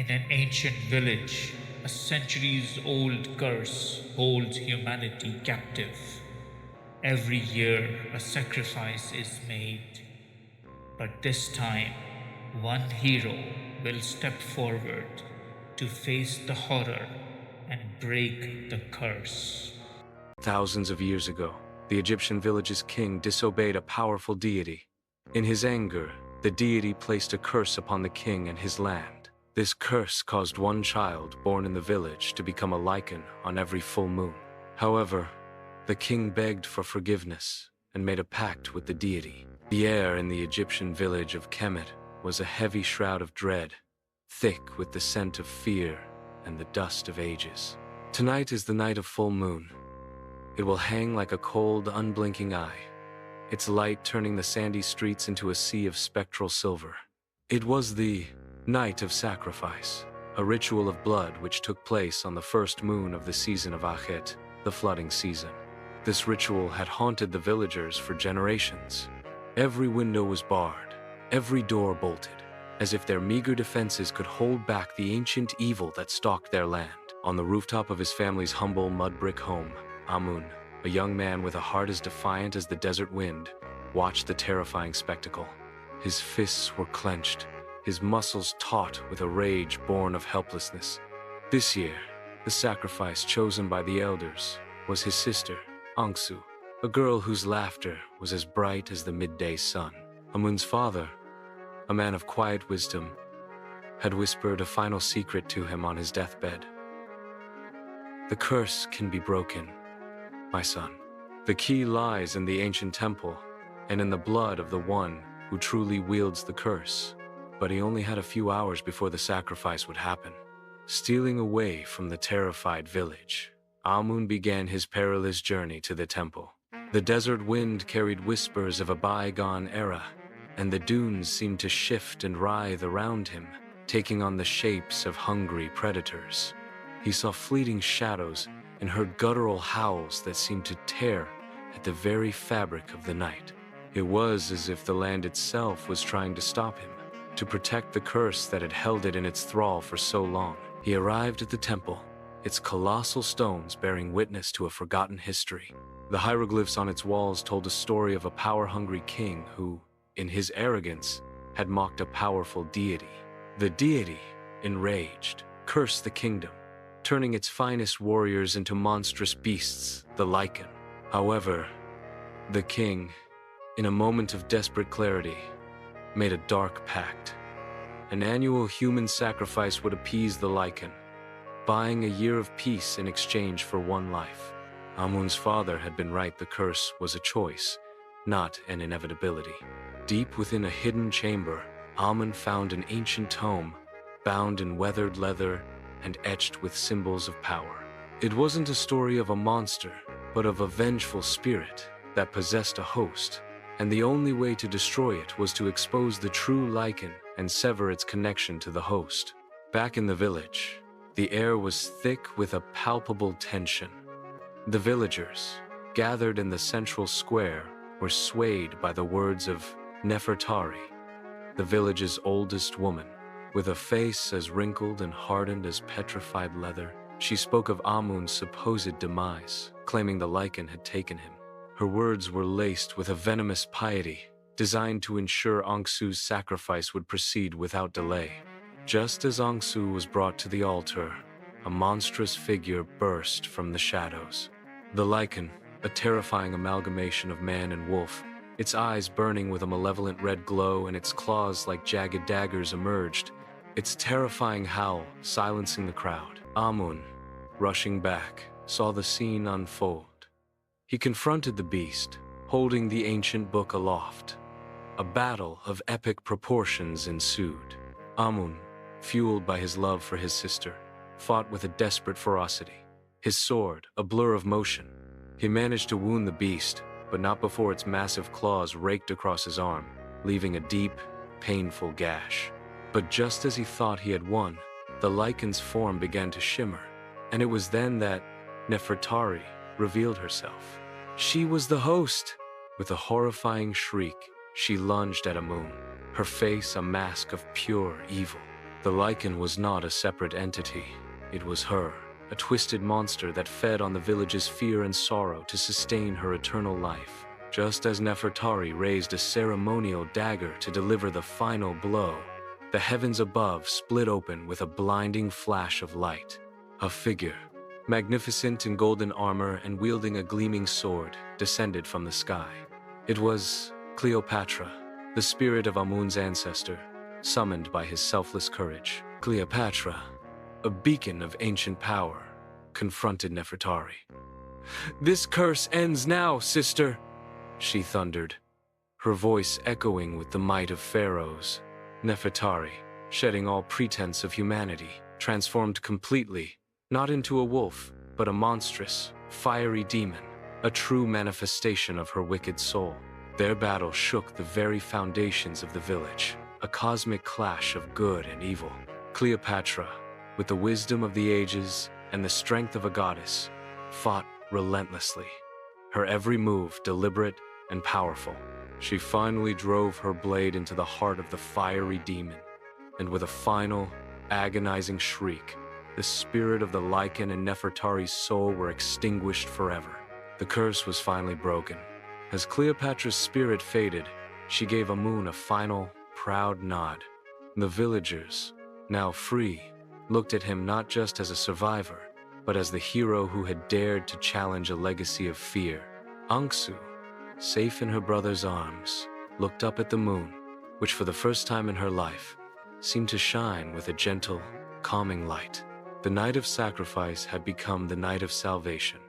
In an ancient village, a centuries old curse holds humanity captive. Every year, a sacrifice is made, but this time, one hero will step forward to face the horror and break the curse. Thousands of years ago, the Egyptian village's king disobeyed a powerful deity. In his anger, the deity placed a curse upon the king and his land. This curse caused one child born in the village to become a Lycan on every full moon. However, the king begged for forgiveness and made a pact with the deity. The air in the Egyptian village of Kemet was a heavy shroud of dread, thick with the scent of fear and the dust of ages. Tonight is the night of full moon. It will hang like a cold, unblinking eye, its light turning the sandy streets into a sea of spectral silver. It was the night of sacrifice, a ritual of blood which took place on the first moon of the season of Achet, the flooding season. This ritual had haunted the villagers for generations. Every window was barred, every door bolted, as if their meager defenses could hold back the ancient evil that stalked their land. On the rooftop of his family's humble mud brick home, Amun, a young man with a heart as defiant as the desert wind, watched the terrifying spectacle. His fists were clenched, his muscles taut with a rage born of helplessness. This year, the sacrifice chosen by the elders was his sister, Angsu, a girl whose laughter was as bright as the midday sun. Amun's father, a man of quiet wisdom, had whispered a final secret to him on his deathbed. The curse can be broken, my son. The key lies in the ancient temple and in the blood of the one who truly wields the curse. But he only had a few hours before the sacrifice would happen. Stealing away from the terrified village, Amun began his perilous journey to the temple. The desert wind carried whispers of a bygone era, and the dunes seemed to shift and writhe around him, taking on the shapes of hungry predators. He saw fleeting shadows and heard guttural howls that seemed to tear at the very fabric of the night. It was as if the land itself was trying to stop him, to protect the curse that had held it in its thrall for so long. He arrived at the temple, its colossal stones bearing witness to a forgotten history. The hieroglyphs on its walls told a story of a power-hungry king who, in his arrogance, had mocked a powerful deity. The deity, enraged, cursed the kingdom, turning its finest warriors into monstrous beasts, the Lycan. However, the king, in a moment of desperate clarity, made a dark pact. An annual human sacrifice would appease the Lycan, buying a year of peace in exchange for one life. Amun's father had been right. The curse was a choice, not an inevitability. Deep within a hidden chamber, Amun found an ancient tome, bound in weathered leather and etched with symbols of power. It wasn't a story of a monster, but of a vengeful spirit that possessed a host, and the only way to destroy it was to expose the true Lycan and sever its connection to the host. Back in the village, the air was thick with a palpable tension. The villagers, gathered in the central square, were swayed by the words of Nefertari, the village's oldest woman. With a face as wrinkled and hardened as petrified leather, she spoke of Amun's supposed demise, claiming the Lycan had taken him. Her words were laced with a venomous piety, designed to ensure Angsu's sacrifice would proceed without delay. Just as Angsu was brought to the altar, a monstrous figure burst from the shadows. The Lycan, a terrifying amalgamation of man and wolf, its eyes burning with a malevolent red glow and its claws like jagged daggers, emerged, its terrifying howl silencing the crowd. Amun, rushing back, saw the scene unfold. He confronted the beast, holding the ancient book aloft. A battle of epic proportions ensued. Amun, fueled by his love for his sister, fought with a desperate ferocity. His sword, a blur of motion. He managed to wound the beast, but not before its massive claws raked across his arm, leaving a deep, painful gash. But just as he thought he had won, the Lycan's form began to shimmer, and it was then that Nefertari revealed herself. She was the host. With a horrifying shriek, she lunged at Amun, her face a mask of pure evil. The Lycan was not a separate entity. It was her, a twisted monster that fed on the village's fear and sorrow to sustain her eternal life. Just as Nefertari raised a ceremonial dagger to deliver the final blow, the heavens above split open with a blinding flash of light. A figure, magnificent in golden armor and wielding a gleaming sword, descended from the sky. It was Cleopatra, the spirit of Amun's ancestor, summoned by his selfless courage. Cleopatra, a beacon of ancient power, confronted Nefertari. "This curse ends now, sister," she thundered, her voice echoing with the might of pharaohs. Nefertari, shedding all pretense of humanity, transformed completely, not into a wolf, but a monstrous, fiery demon, a true manifestation of her wicked soul. Their battle shook the very foundations of the village, a cosmic clash of good and evil. Cleopatra, with the wisdom of the ages and the strength of a goddess, fought relentlessly, her every move deliberate and powerful. She finally drove her blade into the heart of the fiery demon, and with a final, agonizing shriek, the spirit of the Lycan and Nefertari's soul were extinguished forever. The curse was finally broken. As Cleopatra's spirit faded, she gave Amun a final, proud nod. The villagers, now free, looked at him not just as a survivor, but as the hero who had dared to challenge a legacy of fear. Anxu, safe in her brother's arms, looked up at the moon, which for the first time in her life seemed to shine with a gentle, calming light. The night of sacrifice had become the night of salvation.